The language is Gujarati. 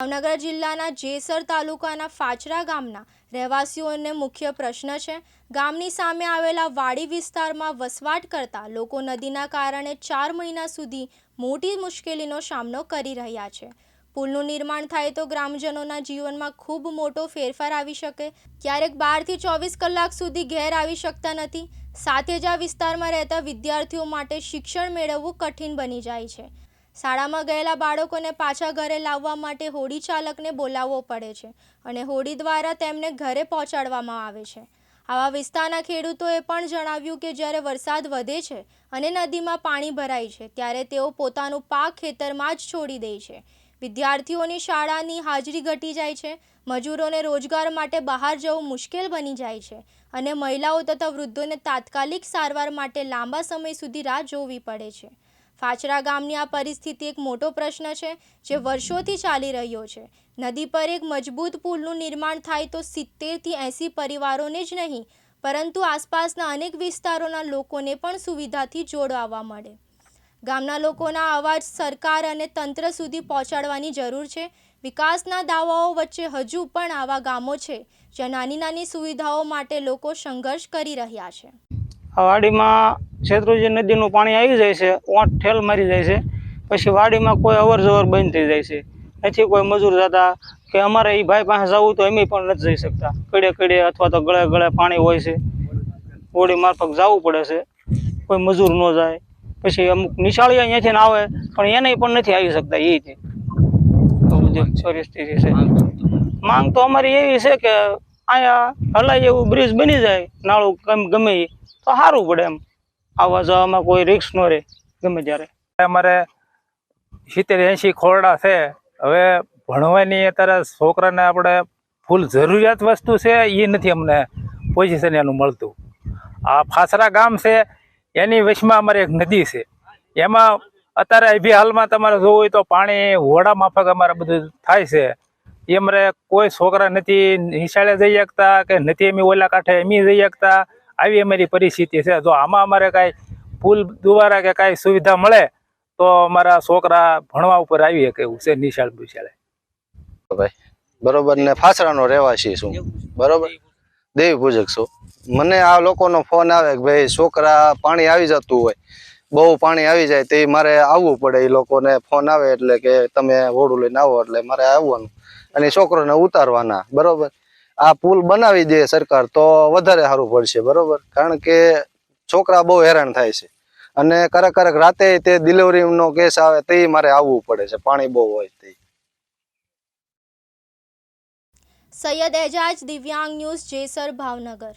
ભાવનગર જિલ્લાના જેસર તાલુકાના ફાચરા ગામના રહેવાસીઓને મુખ્ય પ્રશ્ન છે ગામની સામે આવેલા વાડી વિસ્તારમાં વસવાટ કરતા લોકો નદીના કારણે 4 મહિના સુધી મોટી મુશ્કેલીનો સામનો કરી રહ્યા છે। પુલનું નિર્માણ થાય તો ગ્રામજનોના જીવનમાં ખૂબ મોટો ફેરફાર આવી શકે। ક્યારેક 12 થી 24 કલાક સુધી ઘેર આવી શકતા નથી। સાથે જ આ વિસ્તારમાં રહેતા વિદ્યાર્થીઓ માટે શિક્ષણ મેળવવું કઠિન બની જાય છે। શાળામાં ગયેલા બાળકોને પાછા ઘરે લાવવા માટે હોડી ચાલકને બોલાવવો પડે છે અને હોડી દ્વારા તેમને ઘરે પહોંચાડવામાં આવે છે। આવા વિસ્તારના ખેડૂતોએ પણ જણાવ્યું કે જ્યારે વરસાદ વધે છે અને નદીમાં પાણી ભરાય છે ત્યારે તેઓ પોતાનું પાક ખેતરમાં જ છોડી દે છે। વિદ્યાર્થીઓની શાળાની હાજરી ઘટી જાય છે, મજૂરોને રોજગાર માટે બહાર જવું મુશ્કેલ બની જાય છે અને મહિલાઓ તથા વૃદ્ધોને તાત્કાલિક સારવાર માટે લાંબા સમય સુધી રાહ જોવી પડે છે। ફાચરા ગામની આ પરિસ્થિતિ એક મોટો પ્રશ્ન છે જે વર્ષોથી ચાલી રહ્યો છે। નદી પર એક મજબૂત પુલનું નિર્માણ થાય તો 70 થી 80 પરિવારોને જ નહીં પરંતુ આસપાસના અનેક વિસ્તારોના લોકોને પણ સુવિધાથી જોડવા મળે। ગામના લોકોના અવાજ સરકાર અને તંત્ર સુધી પહોંચાડવાની જરૂર છે। વિકાસના દાવાઓ વચ્ચે હજુ પણ આવા ગામો છે જ્યાં નાની નાની સુવિધાઓ માટે લોકો સંઘર્ષ કરી રહ્યા છે। વાડીમાં શેત્રુંજી નદીનું પાણી આવી જાય છે, ઓંઠ ઠેલ મારી જાય છે, પછી વાડીમાં કોઈ અવર જવર બંધ થઈ જાય છે, નથી કોઈ મજૂર જતા કે અમારે એ ભાઈ પાસે જવું તો એમ પણ નથી જઈ શકતા। કડે કડે અથવા તો ગળે ગળે પાણી હોય છે, હોડી મારફત જવું પડે છે, કોઈ મજૂર ન જાય। પછી અમુક નિશાળીઓ અહીંયાથી આવે પણ એને પણ નથી આવી શકતા। એ રીતે બધી પરિસ્થિતિ છે। માંગ તો અમારી એવી છે કે અહીંયા હલાય એવું બ્રિજ બની જાય, નાળું ગમે એ તો સારું પડે। એમ આવવા જવામાં કોઈ રિસ્ક ન રહે ગમે ત્યારે। અમારે 70-80 ખોરડા છે। હવે ભણવાની અત્યારે છોકરાને આપણે ફૂલ જરૂરિયાત વસ્તુ છે એ નથી અમને પોઝિશન એનું મળતું। આ ફાચરા ગામ છે એની વચમાં અમારે એક નદી છે, એમાં અત્યારે અભી હાલમાં તમારે જોવું હોય તો પાણી હોડા માફક અમારે બધું થાય છે। એ અમારે કોઈ છોકરા નથી નિશાળે જઈ શકતા કે નથી એમ ઓલા કાંઠે એમ જઈ શકતા। આવી અમારી પરિસ્થિતિ છે। જો આમાં અમારે કાંઈ પુલ દ્વારા કે કાંઈ સુવિધા મળે તો અમારા છોકરા ભણવા ઉપર આવી શકે એવું છે। નિશાળ બિશાળે ભાઈ બરોબર ને ફાચરાનો રહેવાસી છું, બરોબર દેવી પૂજક છું। મને આ લોકોનો ફોન આવે કે ભાઈ છોકરા પાણી આવી જતું હોય, બહુ પાણી આવી જાય તે મારે આવવું પડે। એ લોકોને ફોન આવે એટલે કે તમે હોડું લઈને આવો એટલે મારે આવવાનું અને છોકરોને ઉતારવાના, બરોબર। આ પુલ બનાવી દે સરકાર તો વધારે સારું પડશે, બરોબર, કારણ કે છોકરા બહુ હેરાન થાય છે અને ક્યારેક રાતે તે ડિલિવરીનો કેસ આવે તે મારે આવવું પડે છે, પાણી બહુ હોય તે। સૈયદ એજાજ, દિવ્યાંગ ન્યૂઝ, જેસર, ભાવનગર।